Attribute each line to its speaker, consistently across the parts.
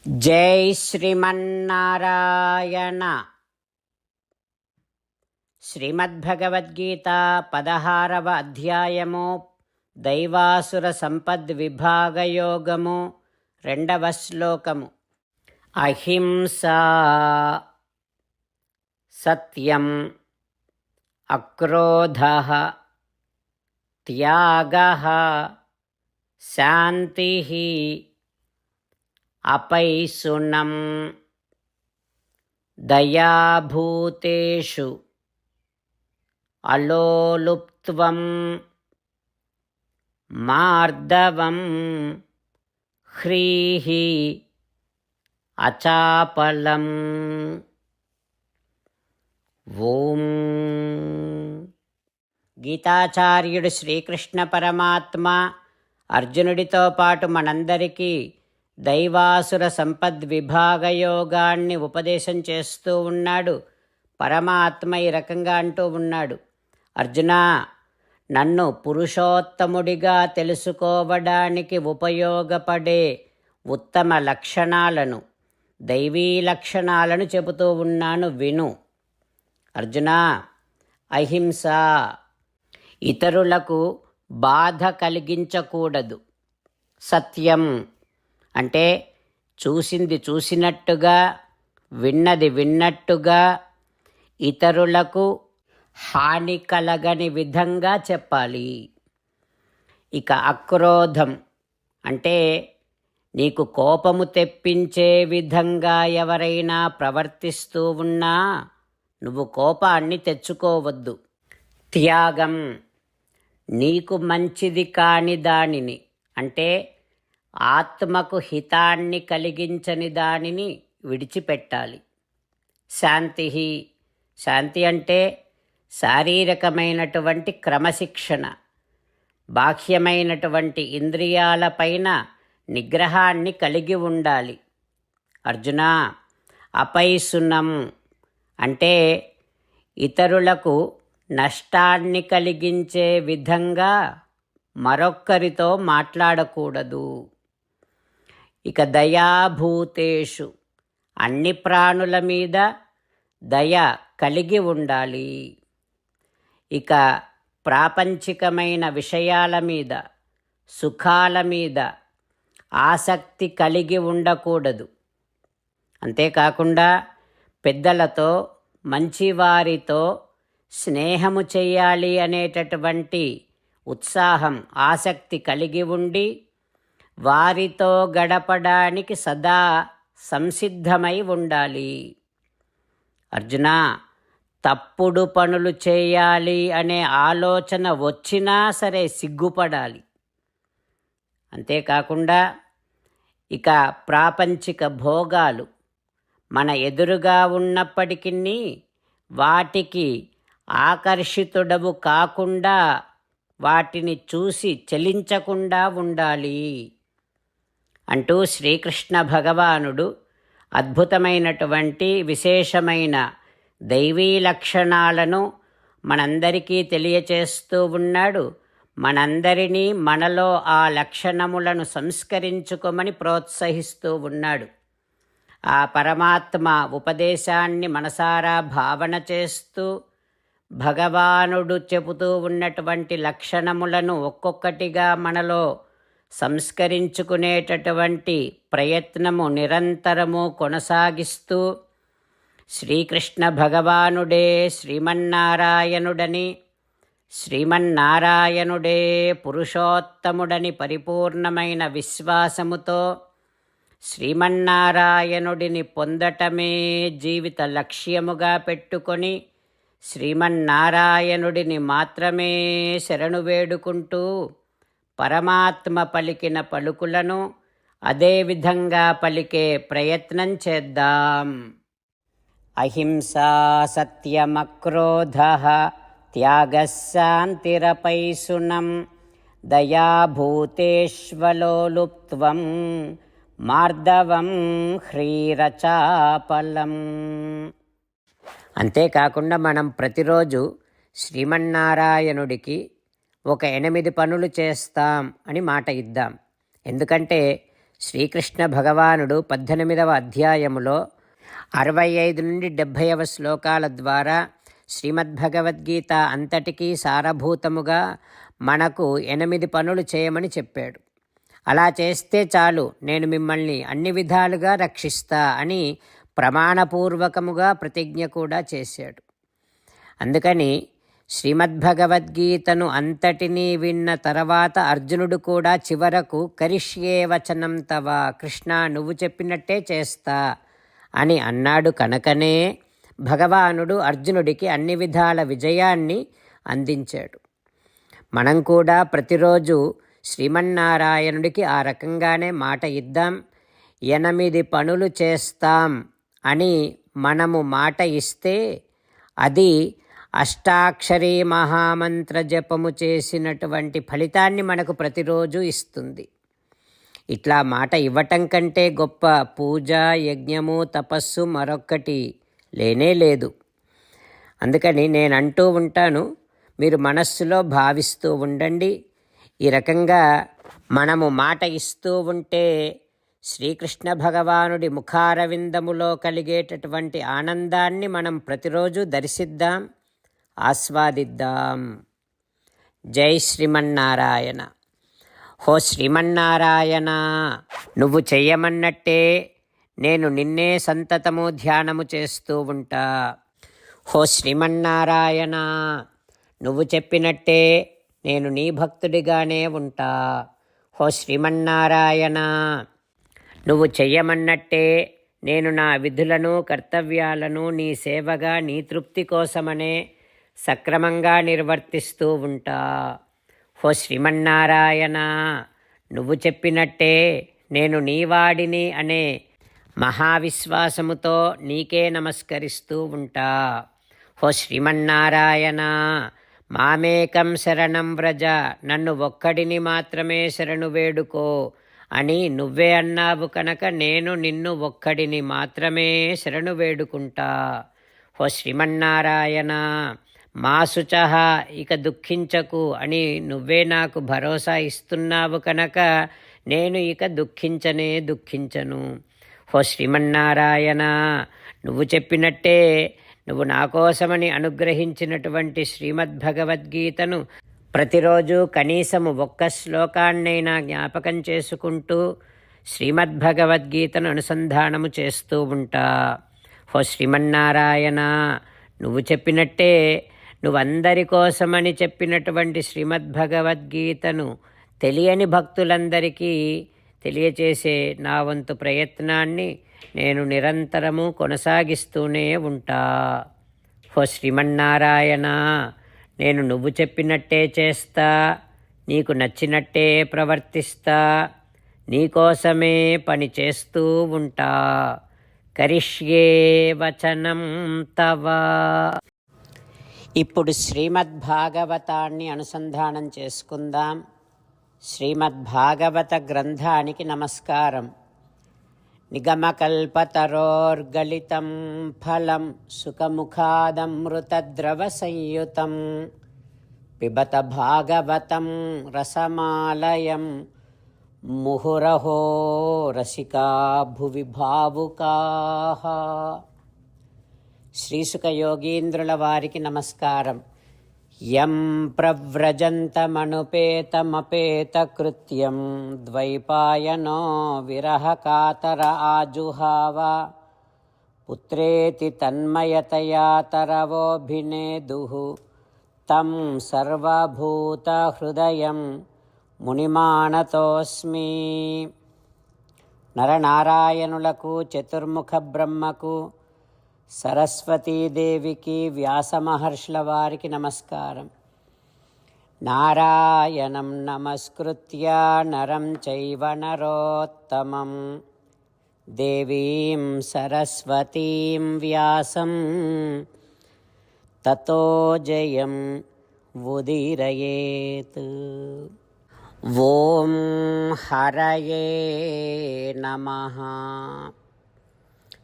Speaker 1: జై శ్రీమన్నారాయణ. శ్రీమద్భగవద్గీత 16వ అధ్యాయము దైవాసుర సంపద్విభాగయోగము 2వ శ్లోకము. అహింసా సత్యం అక్రోధః త్యాగః శాంతిః అపైశునం దయాభూతేషు అలోలుప్త్వం మార్దవం హ్రీః అచాపలం. ఓం. గీతాచార్యుడు శ్రీకృష్ణ పరమాత్మ అర్జునుడితో పాటు మనందరికీ దైవాసుర సంపద్విభాగయోగాన్ని ఉపదేశం చేస్తూ ఉన్నాడు. పరమాత్మ ఈ రకంగా అంటూ ఉన్నాడు, అర్జునా, నన్ను పురుషోత్తముడిగా తెలుసుకోవడానికి ఉపయోగపడే ఉత్తమ లక్షణాలను, దైవీ లక్షణాలను చెబుతూ ఉన్నాను, విను. అర్జునా, అహింస, ఇతరులకు బాధ కలిగించకూడదు. సత్యం అంటే చూసింది చూసినట్టుగా, విన్నది విన్నట్టుగా, ఇతరులకు హాని కలగని విధంగా చెప్పాలి. ఇక అక్రోధం అంటే నీకు కోపము తెప్పించే విధంగా ఎవరైనా ప్రవర్తిస్తూ ఉన్నా నువ్వు కోపాన్ని తెచ్చుకోవద్దు. త్యాగం నీకు మంచిది కాని దానిని, అంటే ఆత్మకు హితాన్ని కలిగించని దానిని విడిచిపెట్టాలి. శాంతి, శాంతి అంటే శారీరకమైనటువంటి క్రమశిక్షణ, బాహ్యమైనటువంటి ఇంద్రియాలపైన నిగ్రహాన్ని కలిగి ఉండాలి. అర్జునా, అపైశునం అంటే ఇతరులకు నష్టాన్ని కలిగించే విధంగా మరొక్కరితో మాట్లాడకూడదు. ఇక దయాభూతేషు, అన్ని ప్రాణుల మీద దయ కలిగి ఉండాలి. ఇక ప్రాపంచికమైన విషయాల మీద, సుఖాల మీద ఆసక్తి కలిగి ఉండకూడదు. అంతేకాకుండా పెద్దలతో, మంచివారితో స్నేహము చేయాలి అనేటటువంటి ఉత్సాహం, ఆసక్తి కలిగి ఉండి వారితో గడపడానికి సదా సంసిద్ధమై ఉండాలి. అర్జున, తప్పుడు పనులు చేయాలి అనే ఆలోచన వచ్చినా సరే సిగ్గుపడాలి. అంతేకాకుండా ఇక ప్రాపంచిక భోగాలు మన ఎదురుగా ఉన్నప్పటికీ వాటికి ఆకర్షితుడవు కాకుండా, వాటిని చూసి చలించకుండా ఉండాలి అంటూ శ్రీకృష్ణ భగవానుడు అద్భుతమైనటువంటి విశేషమైన దైవీ లక్షణాలను మనందరికీ తెలియచేస్తూ ఉన్నాడు. మనందరినీ మనలో ఆ లక్షణములను సంస్కరించుకోమని ప్రోత్సహిస్తూ ఉన్నాడు. ఆ పరమాత్మ ఉపదేశాన్ని మనసారా భావన చేస్తూ భగవానుడు చెబుతూ ఉన్నటువంటి లక్షణములను ఒక్కొక్కటిగా మనలో సంస్కరించుకునేటటువంటి ప్రయత్నము నిరంతరము కొనసాగిస్తూ శ్రీకృష్ణ భగవానుడే శ్రీమన్నారాయణుడని, శ్రీమన్నారాయణుడే పురుషోత్తముడని పరిపూర్ణమైన విశ్వాసముతో శ్రీమన్నారాయణుడిని పొందటమే జీవిత లక్ష్యముగా పెట్టుకొని శ్రీమన్నారాయణుడిని మాత్రమే శరణు వేడుకుంటూ పరమాత్మ పలికిన పలుకులను అదేవిధంగా పలికే ప్రయత్నం చేద్దాం. అహింసా సత్యమక్రోధః త్యాగః శాంతిరపైశునం దయాభూతేష్వలోలుప్త్వం మార్దవం హ్రీరచాపలం. అంతేకాకుండా మనం ప్రతిరోజు శ్రీమన్నారాయణుడికి ఒక 8 పనులు చేస్తాం అని మాట ఇద్దాం. ఎందుకంటే శ్రీకృష్ణ భగవానుడు 18వ అధ్యాయములో 65 నుండి 70వ శ్లోకాల ద్వారా శ్రీమద్భగవద్గీత అంతటికీ సారభూతముగా మనకు 8 పనులు చేయమని చెప్పాడు. అలా చేస్తే చాలు, నేను మిమ్మల్ని అన్ని విధాలుగా రక్షిస్తా అని ప్రమాణపూర్వకముగా ప్రతిజ్ఞ కూడా చేశాడు. అందుకని శ్రీమద్భగవద్గీతను అంతటినీ విన్న తర్వాత అర్జునుడు కూడా చివరకు కరిష్యే వచనం తవ, కృష్ణ నువ్వు చెప్పినట్టే చేస్తా అని అన్నాడు. కనుకనే భగవానుడు అర్జునుడికి అన్ని విధాల విజయాన్ని అందించాడు. మనం కూడా ప్రతిరోజు శ్రీమన్నారాయణుడికి ఆ రకంగానే మాట ఇద్దాం. 8 పనులు చేస్తాం అని మనము మాట ఇస్తే అది అష్టాక్షరీ మహామంత్ర జపము చేసినటువంటి ఫలితాన్ని మనకు ప్రతిరోజు ఇస్తుంది. ఇట్లా మాట ఇవ్వటం కంటే గొప్ప పూజ, యజ్ఞము, తపస్సు మరొక్కటి లేనే లేదు. అందుకని నేను అంటూ ఉంటాను, మీరు మనస్సులో భావిస్తూ ఉండండి. ఈ రకంగా మనము మాట ఇస్తూ ఉంటే శ్రీకృష్ణ భగవానుడి ముఖారవిందములో కలిగేటటువంటి ఆనందాన్ని మనం ప్రతిరోజు దర్శిద్దాం, ఆస్వాదిద్దాం. జై శ్రీమన్నారాయణ. హో శ్రీమన్నారాయణ, నువ్వు చెయ్యమన్నట్టే నేను నిన్నే సంతతము ధ్యానము చేస్తూ ఉంటా. హో శ్రీమన్నారాయణ, నువ్వు చెప్పినట్టే నేను నీ భక్తుడిగానే ఉంటా. హో శ్రీమన్నారాయణ, నువ్వు చెయ్యమన్నట్టే నేను నా విధులను, కర్తవ్యాలను నీ సేవగా, నీ తృప్తి కోసమనే సక్రమంగా నిర్వర్తిస్తూ ఉంటా. హో శ్రీమన్నారాయణ, నువ్వు చెప్పినట్టే నేను నీవాడిని అనే మహావిశ్వాసముతో నీకే నమస్కరిస్తూ ఉంటా. హో శ్రీమన్నారాయణ, మామేకం శరణం వ్రజ, నన్ను ఒక్కడిని మాత్రమే శరణు వేడుకో అని నువ్వే అన్నావు కనుక నేను నిన్ను ఒక్కడిని మాత్రమే శరణు వేడుకుంటా. హో శ్రీమన్నారాయణ, మా శుచః, ఇక దుఃఖించకు అని నువ్వే నాకు భరోసా ఇస్తున్నావు కనుక నేను ఇక దుఃఖించను. హో శ్రీమన్నారాయణ, నువ్వు చెప్పినట్టే నువ్వు నా కోసమని అనుగ్రహించినటువంటి శ్రీమద్భగవద్గీతను ప్రతిరోజు కనీసము 1 శ్లోకాన్నైనా జ్ఞాపకం చేసుకుంటూ శ్రీమద్భగవద్గీతను అనుసంధానము చేస్తూ ఉంటా. హో శ్రీమన్నారాయణ, నువ్వు చెప్పినట్టే నువ్వందరి కోసమని చెప్పినటువంటి శ్రీమద్భగవద్గీతను తెలియని భక్తులందరికీ తెలియచేసే నా వంతు ప్రయత్నాన్ని నేను నిరంతరము కొనసాగిస్తూనే ఉంటా. హో శ్రీమన్నారాయణ, నేను నువ్వు చెప్పినట్టే చేస్తా, నీకు నచ్చినట్టే ప్రవర్తిస్తా, నీకోసమే పని చేస్తూ ఉంటా. కరిష్యే వచనం తవ. ఇప్పుడు శ్రీమద్భాగవతాన్ని అనుసంధానం చేసుకుందాం. శ్రీమద్భాగవత గ్రంథానికి నమస్కారం. నిగమకల్పతరోర్గళితం ఫలం సుఖముఖాదమృతద్రవ సంయుతం పిబత భాగవతం రసమాలయం ముహురహో రసికా భువి భావుకాః. శ్రీసుఖ యోగీంద్రుల వారికి నమస్కారం. యం ప్రవ్రజంతమనుపేతమపేతకృత్యం ద్వైపాయనో విరహకాతర ఆజుహావ పుత్రేతి తన్మయతయా తరవోభినేదుః తం సర్వభూతహృదయం మునిమానతోస్మి. నరనారాయణులకు, చతుర్ముఖ బ్రహ్మకు, సరస్వతీదేవికి, వ్యాసమహర్షుల వారికి నమస్కారం. నారాయణం నమస్కృత్య నరం చైవ నరోత్తమం దేవీం సరస్వతీం వ్యాసం తతో జయం ఉదీరయేత్. ఓం హరయే నమః.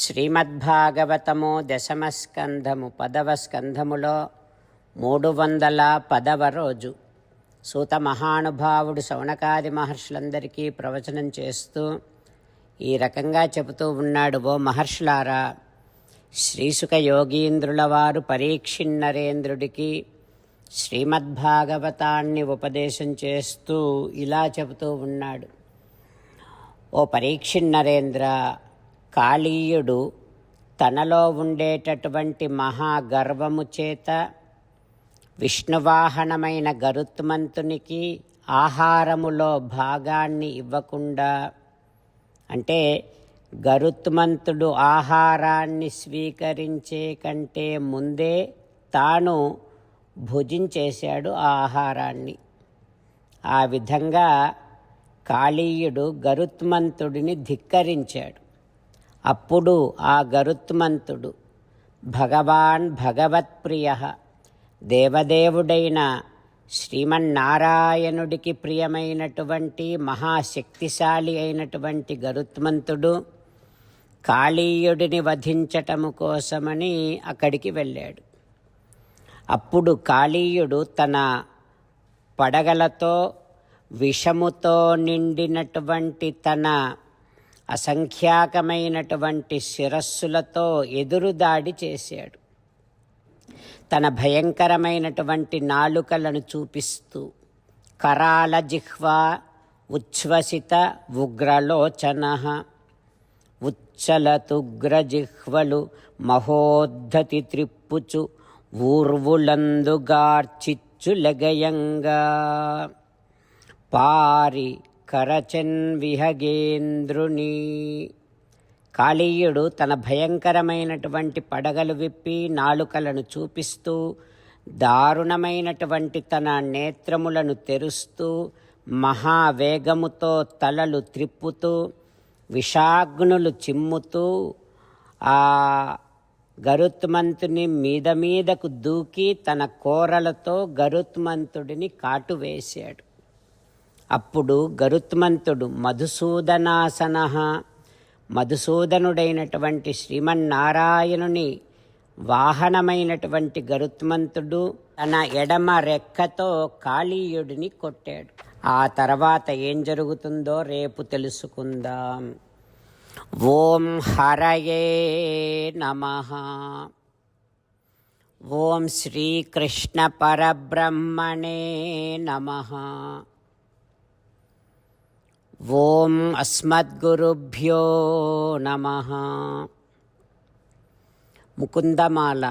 Speaker 1: శ్రీమద్భాగవతము 10వ స్కంధము 10వ స్కంధములో 310వ రోజు సూత మహానుభావుడు శౌనకాది మహర్షులందరికీ ప్రవచనం చేస్తూ ఈ రకంగా చెబుతూ ఉన్నాడు. ఓ మహర్షులారా, శ్రీసుఖ యోగీంద్రుల వారు పరీక్షిన్నరేంద్రుడికి శ్రీమద్భాగవతాన్ని ఉపదేశం చేస్తూ ఇలా చెబుతూ ఉన్నాడు. ఓ పరీక్షిన్నరేంద్ర, కాళీయుడు తనలో ఉండేటటువంటి మహాగర్వము చేత విష్ణువాహనమైన గరుత్మంతునికి ఆహారములో భాగాన్ని ఇవ్వకుండా, అంటే గరుత్మంతుడు ఆహారాన్ని స్వీకరించే కంటే ముందే తాను భుజించేశాడు ఆ ఆహారాన్ని. ఆ విధంగా కాళీయుడు గరుత్మంతుడిని ధిక్కరించాడు. అప్పుడు ఆ గరుత్మంతుడు భగవత్ప్రియ దేవదేవుడైన శ్రీమన్నారాయణుడికి ప్రియమైనటువంటి మహాశక్తిశాలి అయినటువంటి గరుత్మంతుడు కాళీయుడిని వధించటము కోసమని అక్కడికి వెళ్ళాడు. అప్పుడు కాళీయుడు తన పడగలతో విషముతో నిండినటువంటి తన అసంఖ్యాకమైనటువంటి శిరస్సులతో ఎదురుదాడి చేశాడు. తన భయంకరమైనటువంటి నాలుకలను చూపిస్తూ కరాల జిహ్వా ఉచ్ఛ్వసిత ఉగ్రలోచన ఉచ్చలతుగ్రజిహ్వలు మహోద్ధతి త్రిప్పుచు ఊర్వులందుగార్చిచ్చులగయంగా పారి కరచన్ విహగేంద్రుని. కాళీయుడు తన భయంకరమైనటువంటి పడగలు విప్పి నాలుకలను చూపిస్తూ దారుణమైనటువంటి తన నేత్రములను తెరుస్తూ మహావేగముతో తలలు త్రిప్పుతూ విషాగ్నులు చిమ్ముతూ ఆ గరుత్మంతుని మీదకు దూకి తన కోరలతో గరుత్మంతుడిని కాటువేశాడు. అప్పుడు గరుత్మంతుడు మధుసూదనుడైనటువంటి శ్రీమన్నారాయణుని వాహనమైనటువంటి గరుత్మంతుడు తన ఎడమ రెక్కతో కాళీయుడిని కొట్టాడు. ఆ తర్వాత ఏం జరుగుతుందో రేపు తెలుసుకుందాం. ఓం హరయే నమః. ఓం శ్రీకృష్ణ పరబ్రహ్మణే నమః. ఓం అస్మద్గురుభ్యో నమః. ముకుందమాల.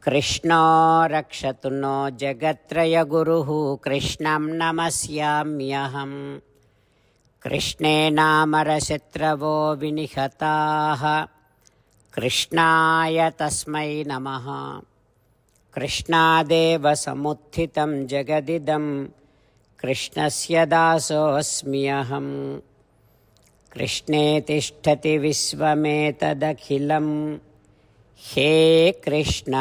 Speaker 1: కృష్ణో రక్షతు నో జగత్రయగురుః కృష్ణం నమస్యామ్యహం. కృష్ణే నామరశత్రవో వినిహతాః కృష్ణాయ తస్మై నమః. కృష్ణాదేవ సముత్థితం జగదిదం కృష్ణస్య దాసోऽస్మ్యహం. కృష్ణే తిష్టతి విశ్వమేతదఖిలం. హే కృష్ణ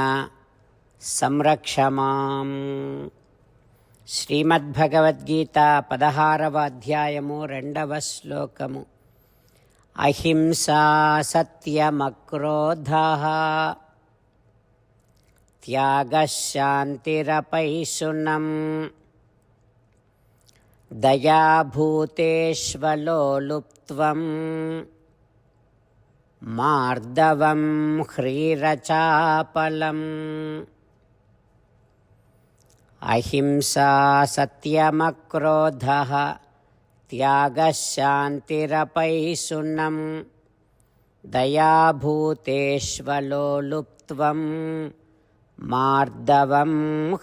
Speaker 1: సంరక్ష మాం. శ్రీమద్భగవద్గీత 16వ అధ్యాయము 2వ శ్లోకము. అహింసా సత్యమక్రోధః త్యాగః శాంతిరపైశునం దయాభూతేష్వలోలుప్త్వం మార్దవం హ్రీరచాపలం. అహింసా సత్యమక్రోధః త్యాగః శాంతిరపైశునం దయాభూతేష్వలోలుప్త్వం మార్దవం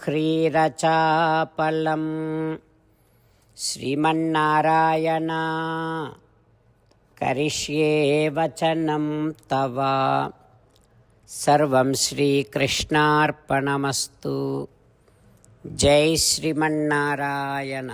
Speaker 1: హ్రీరచాపలం. శ్రీమన్నారాయణ కరిష్యే వచనం తవ. సర్వం శ్రీకృష్ణార్పణమస్తు. జై శ్రీమన్నారాయణ.